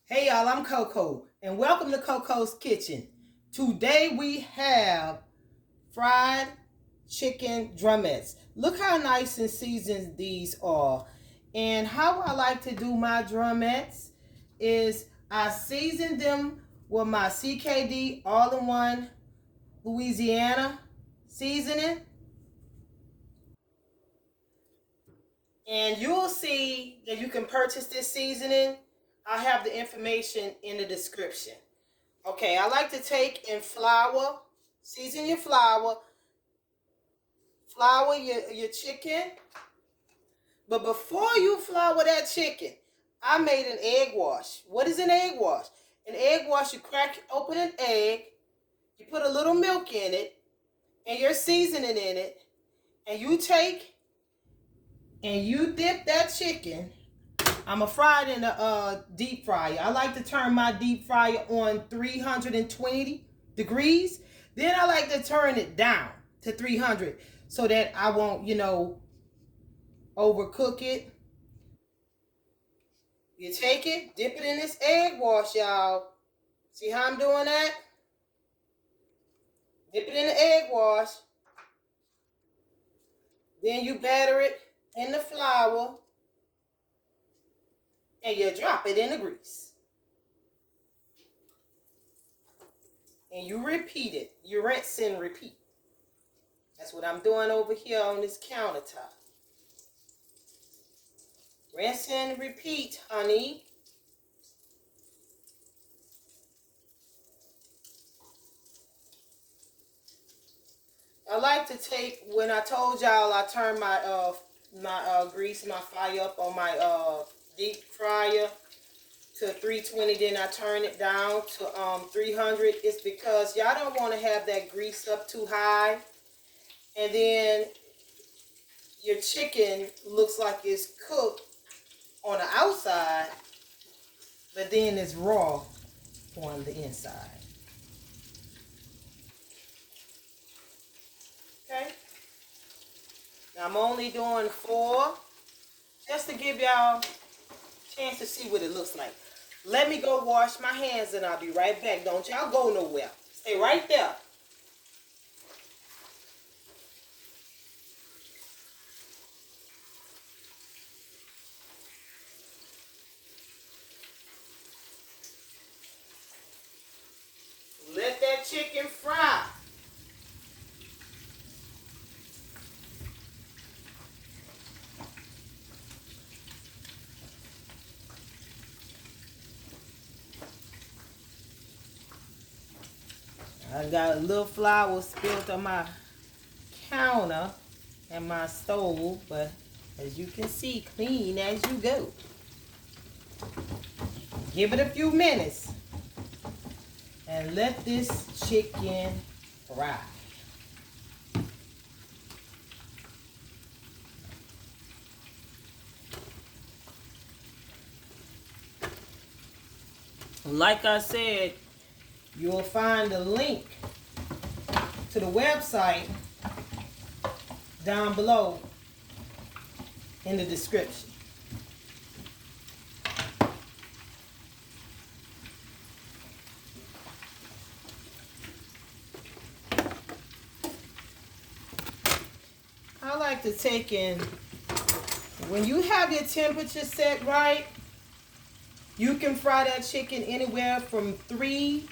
Hey y'all, I'm Coco, and welcome to Koko'S Kitchen. Today we have fried chicken drumettes. Look how nice and seasoned these are. And how I like to do my drumettes is I season them with my CKD all-in-one Louisiana seasoning. And you'll see that you can purchase this seasoning. I'll have the information in the description. Okay, I like to take and season your flour your chicken. But before you flour that chicken, I made an egg wash. What is an egg wash? An egg wash, you crack open an egg, you put a little milk in it, and your seasoning in it, and you take and you dip that chicken. I'm going to fry it in a deep fryer. I like to turn my deep fryer on 320 degrees. Then I like to turn it down to 300 so that I won't, overcook it. You take it, dip it in this egg wash, y'all. See how I'm doing that? Dip it in the egg wash. Then you batter it in the flour. And you drop it in the grease. And you repeat it. You rinse and repeat. That's what I'm doing over here on this countertop. Rinse and repeat, honey. I like to take, when I told y'all I turned my grease, my fire up on my deep fryer to 320, then I turn it down to 300. It's because y'all don't want to have that grease up too high, and then your chicken looks like it's cooked on the outside, but then it's raw on the inside. Okay? Now I'm only doing 4 just to give y'all a chance to see what it looks like. Let me go wash my hands and I'll be right back. Don't y'all go nowhere. Stay right there. Let that chicken fry. I got a little flour spilled on my counter and my stove, but as you can see, clean as you go. Give it a few minutes and let this chicken fry. Like I said, you'll find a link to the website down below in the description. I like to take in, when you have your temperature set right, you can fry that chicken anywhere from 3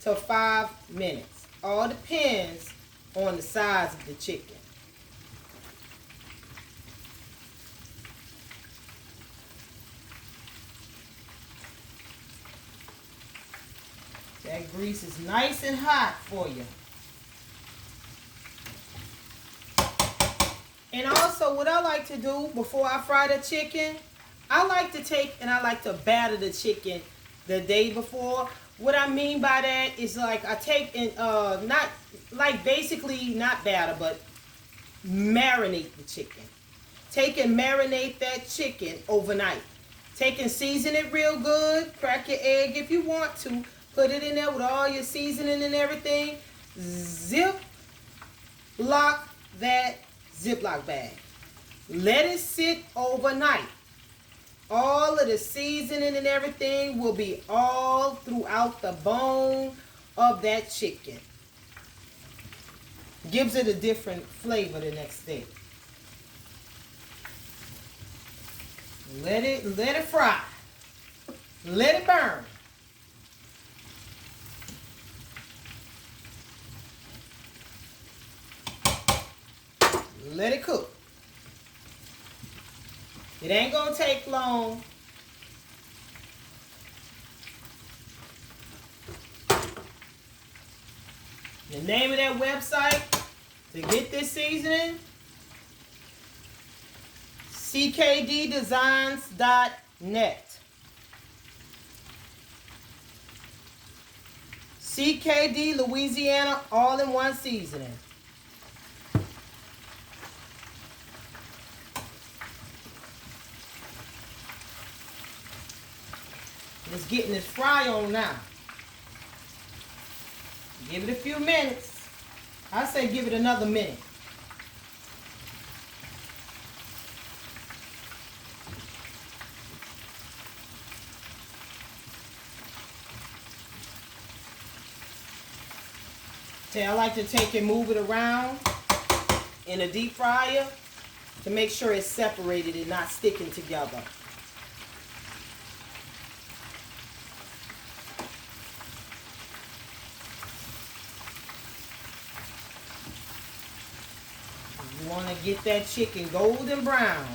to 5 minutes. All depends on the size of the chicken. That grease is nice and hot for you. And also, what I like to do before I fry the chicken, I like to take and I like to batter the chicken the day before. What I mean by that is, like, I take and not like basically not batter, but marinate the chicken. Take and marinate that chicken overnight. Take and season it real good. Crack your egg if you want to. Put it in there with all your seasoning and everything. Zip lock that Ziploc bag. Let it sit overnight. all of the seasoning and everything will be all throughout the bone of that chicken. Gives it a different flavor the next day. Let it fry. Let it burn. Let it cook. It ain't gonna take long. The name of that website to get this seasoning, ckddesigns.net. CKD Louisiana all-in-one seasoning. It's getting its fry on now. Give it a few minutes. I say give it another minute. I like to take and move it around in a deep fryer to make sure it's separated and not sticking together. You want to get that chicken golden brown.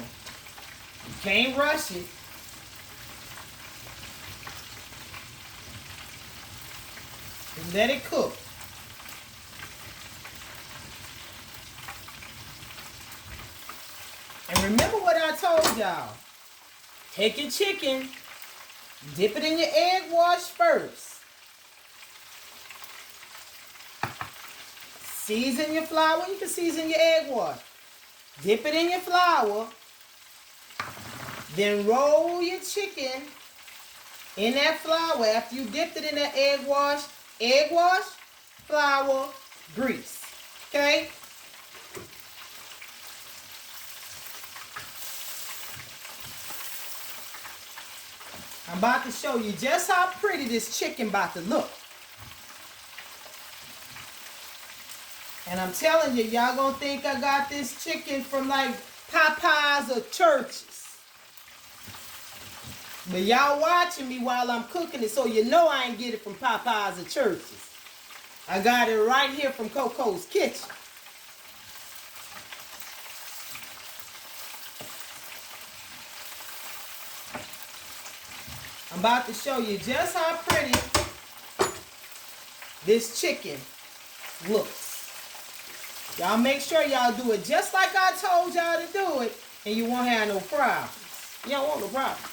You can't rush it. Just let it cook. And remember what I told y'all. Take your chicken, dip it in your egg wash first. Season your flour. You can season your egg wash. Dip it in your flour. Then roll your chicken in that flour after you dipped it in that egg wash, flour, grease. Okay? I'm about to show you just how pretty this chicken about to look. And I'm telling you, y'all gonna think I got this chicken from like Popeyes or Church's. But y'all watching me while I'm cooking it, so you know I ain't get it from Popeyes or Church's. I got it right here from Koko'S Kitchen. I'm about to show you just how pretty this chicken looks. Y'all make sure y'all do it just like I told y'all to do it, and you won't have no problems. You don't want no problems.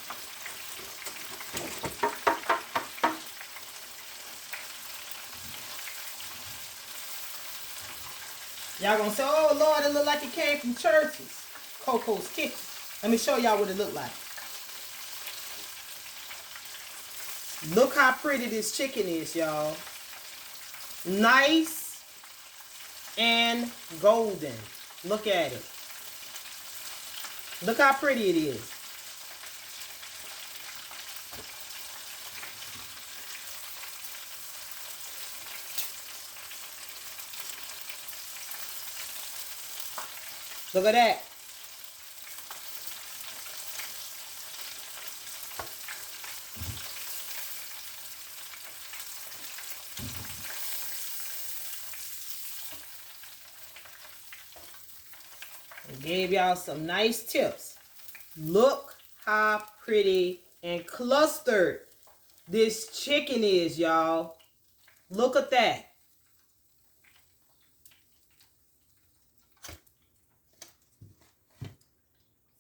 Y'all gonna say, oh Lord, it look like it came from Church's. Koko'S Kitchen. Let me show y'all what it look like. Look how pretty this chicken is, y'all. Nice and golden. Look at it. Look how pretty it is. Look at that. I gave y'all some nice tips. Look how pretty and clustered this chicken is, y'all. Look at that.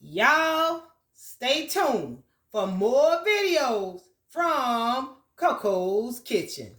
Y'all stay tuned for more videos from Koko'S Kitchen.